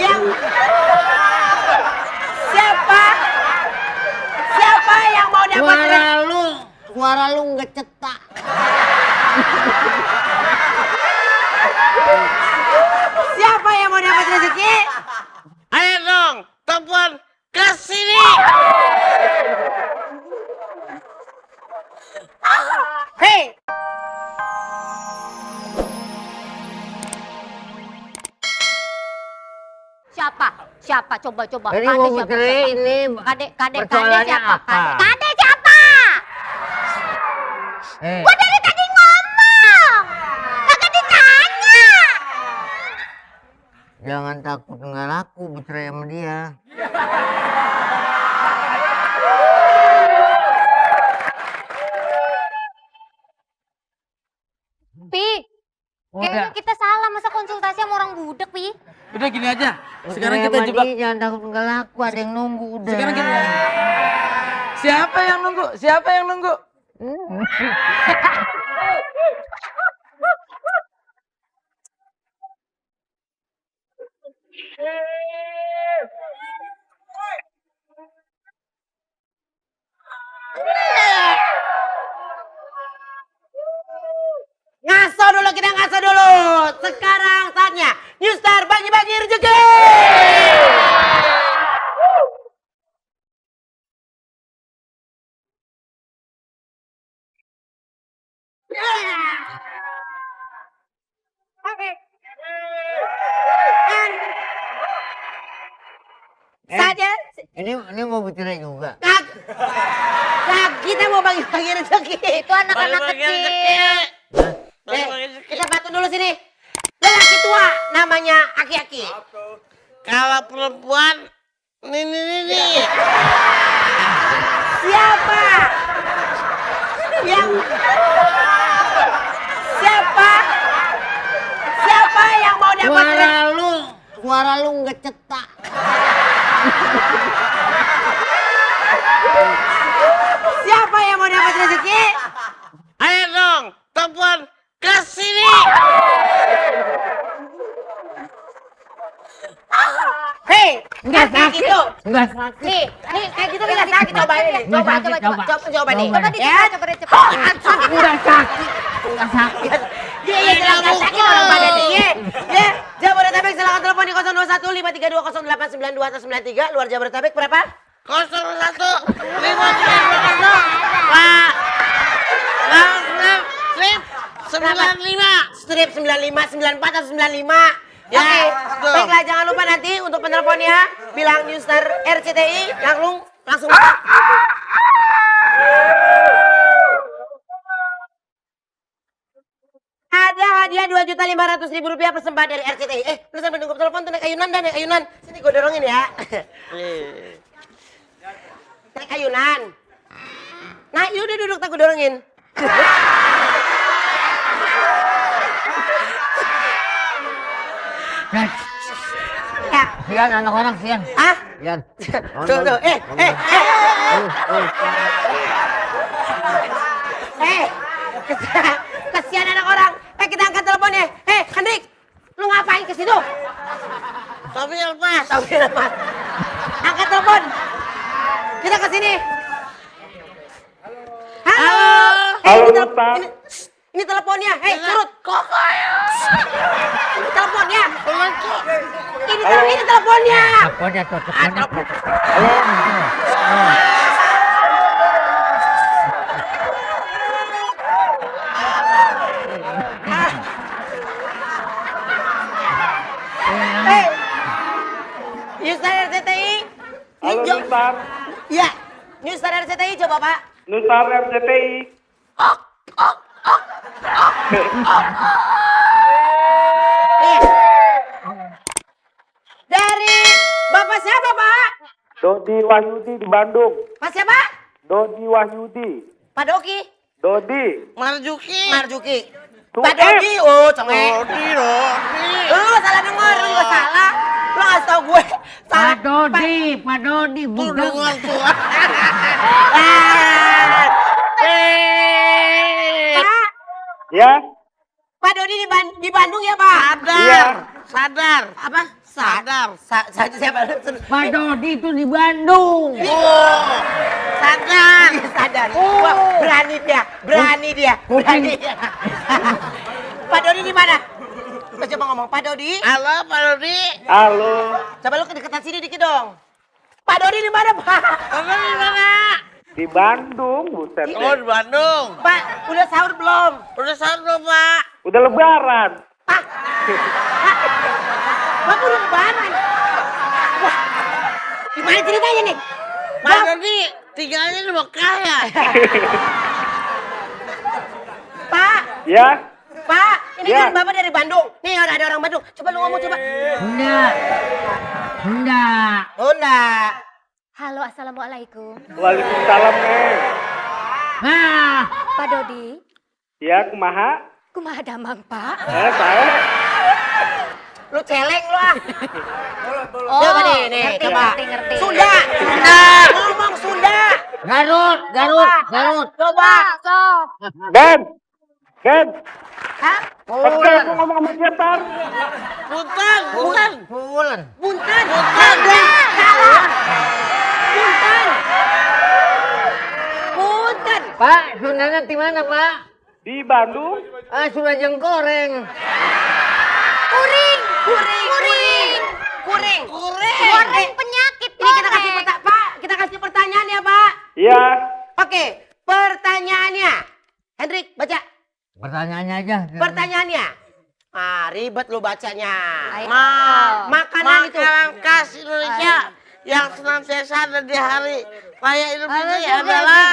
Yang siapa? Siapa yang mau dapat Suara lu nggak cetak. Siapa yang mau dapat rezeki? Ayo dong, telepon ke sini. Hei, Siapa? Coba. Ini mau putri ini. Kade Persoalannya siapa? apa? Kade siapa? Gua dari tadi ngomong. Kagak ditanya. Jangan takut nggak laku bercerai sama dia. Pi, kayaknya kita salah masa konsultasi sama orang budak, Pi. Udah gini aja. Sekarang Bercerai kita sama jebak. dia, jangan takut nggak laku, ada yang nunggu udah. Sekarang kita. Siapa yang nunggu? kita ngaso dulu. Sekarang saatnya New Star bagi-bagi rezeki. Saja. Ini mau bercerai juga. Nah, kita mau bagi-bagi rezeki. Itu anak-anak kecil. Kita bantu dulu sini. Lelaki tua namanya Aki-Aki. Kalau perempuan, nih. Siapa? Yang Siapa yang mau dapat Suara lu nggak cetak. Siapa yang mau dapat rezeki? Ayo dong, telepon ke sini. Hei, Nggak sakit. gitu. Nggak sakit. Nih, kayak gitu nggak sakit, cobain nih. Nggak Coba sakit, coba. coba nih. Coba di Ya. coba deh cepet. Nggak sakit. Nggak sakit. Iya, jelas nggak sakit orang badan nih. Ya, Jabodetabek silakan telepon di 021 532 0892 atau 93. Luar Jabodetabek berapa? 01 532 Pak. Strip 95, 94 atau 95. Ya, Oke, betul. baiklah jangan lupa nanti untuk penelponnya bilang New Star RCTI langsung. Ada hadiah 2.500.000 rupiah persembahan dari RCTI. Lu sambil nunggu telepon tuh naik ayunan dan naik ayunan. Sini gue dorongin ya. Naik ayunan. Nah, yaudah duduk tak gue dorongin. Ya. Sian anak orang sian. Ah? Sian. Tuh. Kesian anak orang. Kita angkat teleponnya. Hendrik, lu ngapain ke situ? Tapi lepas. Angkat telepon. Kita ke sini. Halo. Halo, Ustaz. Ini teleponnya. Surut. Ini teleponnya. Ini teleponnya. Teleponnya tuh. New Star RCTI. Halo, Nustar. Ya, New Star RCTI coba Pak. Nustar RCTI. Dari Bapak siapa Pak? Dodi Wahyudi di Bandung. Pak siapa? Dodi Wahyudi. Pak Doki. Dodi. Marjuki. Tuh, Pak Dodi, conge. Rodi. Lu salah denger, lu juga salah. Lu ngasih tau gue. Salah. Pak Dodi, bukan. Pak, Ya? Pak Dodi di Bandung ya Pak? Iya. Sadar. Apa? Sadar. Siapa? Pak Dodi itu di Bandung. Sadar. Sadar. Wah, berani dia. Berani. Pak Dodi di mana? Coba ngomong, Pak Dodi. Halo, Pak Dodi. Halo. Coba lu kedeketan sini dikit dong. Pak Dodi di mana, Pak? Bapak di mana? Di Bandung, buset. Oh, di Bandung. Pak, udah sahur belum? Udah sahur, Pak. Udah lebaran. Bapak udah lebaran. Wah, gimana ceritanya nih? Pak Dodi tinggalnya di Mekah ya? Pak, Ya, Pak, ini Ya. kan Bapak dari Bandung. Nih ada orang Bandung. Coba lu ngomong coba. Enggak. Enggak. Oh, enggak. Halo, assalamualaikum. waalaikumsalam, Neng. Nah, Pak Dodi, Ya, kumaha? kumaha damang Pak? Saya. Lu celeng lu ah. Oh, Coba nih, ngerti, coba. ngerti. Sunda. Ngomong Sunda. Garut. Coba. Sok. Ben. Hah? Oke, aku ngomong sama dia, Tar. Punten. Bulan. Punten. Salah. Punten. Pak, Sundanya di mana, Pak? Di Bandung. Ah, Sunda Jengkoreng. Kuring. Goreng penyakit Ini kita kasih Pak, kita kasih pertanyaan ya, Pak. Iya. Oke, pertanyaannya. Hendrik, baca. Pertanyaannya aja. Pertanyaannya. Ah, ribet lu bacanya. Makanan itu. Makanan khas Indonesia yang senantiasa ada di hari raya Idul Fitri adalah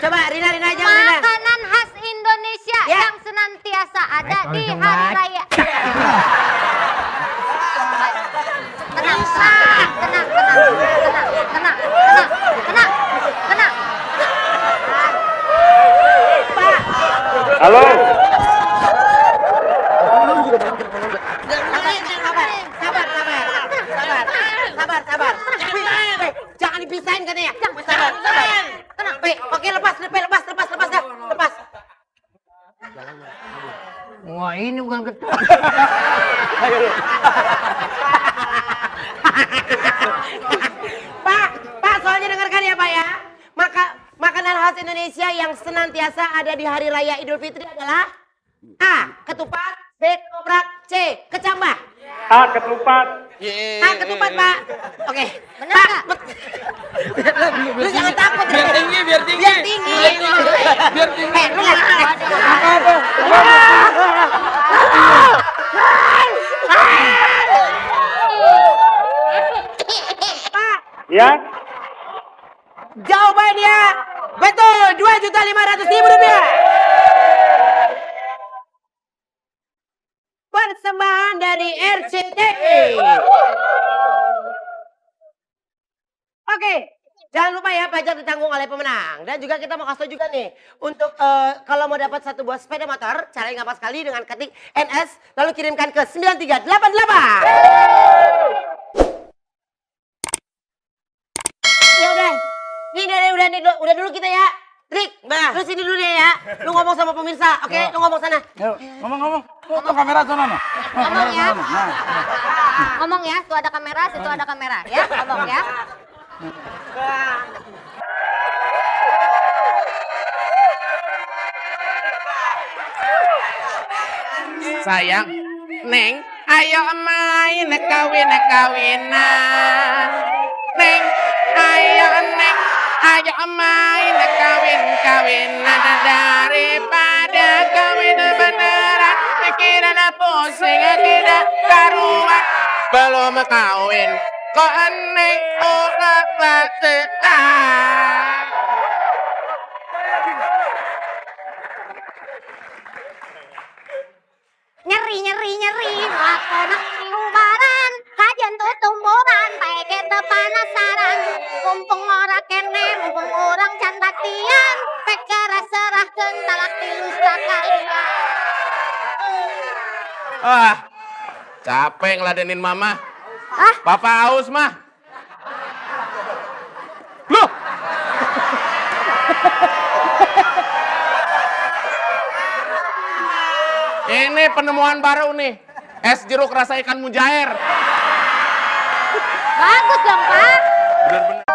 Coba Rina aja, Rina. makanan khas Indonesia Ya. yang senantiasa ada Baik, di langsung hari baik. raya. Tenang. Halo. Sabar. Jangan dipisahin katanya. Sabar. Tenang. Oke, lepas dah. Lepas. Wah, ini bukan ketua. Pak, soalnya dengarkan ya, Pak ya. Makanan khas Indonesia yang senantiasa ada di hari raya Idul Fitri adalah A. Ketupat, B. Ketoprak, C. Kecambah. A, ketupat. A. Ketupat, Pak. Oke. Bener Pak, nggak? lu jangan takut. Biar tinggi. Biar tinggi. Lu nggak Pak, Ya. jawabannya betul. 2.500.000 rupiah. Persembahan dari RCTI. Oke, jangan lupa ya pajak ditanggung oleh pemenang. Dan juga kita mau kasih tau juga nih, untuk kalau mau dapat satu buah sepeda motor, caranya gampang sekali dengan ketik NS, lalu kirimkan ke 9388. Ya udah, ini udah dulu kita ya. Trik, lu sini dulu deh ya. Lu ngomong sama pemirsa, oke? Lu ngomong sana. Yuk, ngomong. Tuh kamera sono. Ngomong ya. Ngomong ya, tuh ada kamera, situ ada kamera ya. Ngomong ya. Sayang, Neng, ayo main kawinan. Neng, ayo main kawinan daripada kawin beneran. Pikiran pusing tidak karuan, belum kawin kok Neng orang pacaran. Nyeri lakonak lubaran kajian tutumburan baik kita panasaran mumpung ora kene mumpung orang candak tian pekara serahkeun talak tilus kalian. Wah, capek ngeladenin mama. Papa haus mah. Loh, Ini penemuan baru nih. Es jeruk rasa ikan mujair. Bagus dong, Pak. Bener-bener.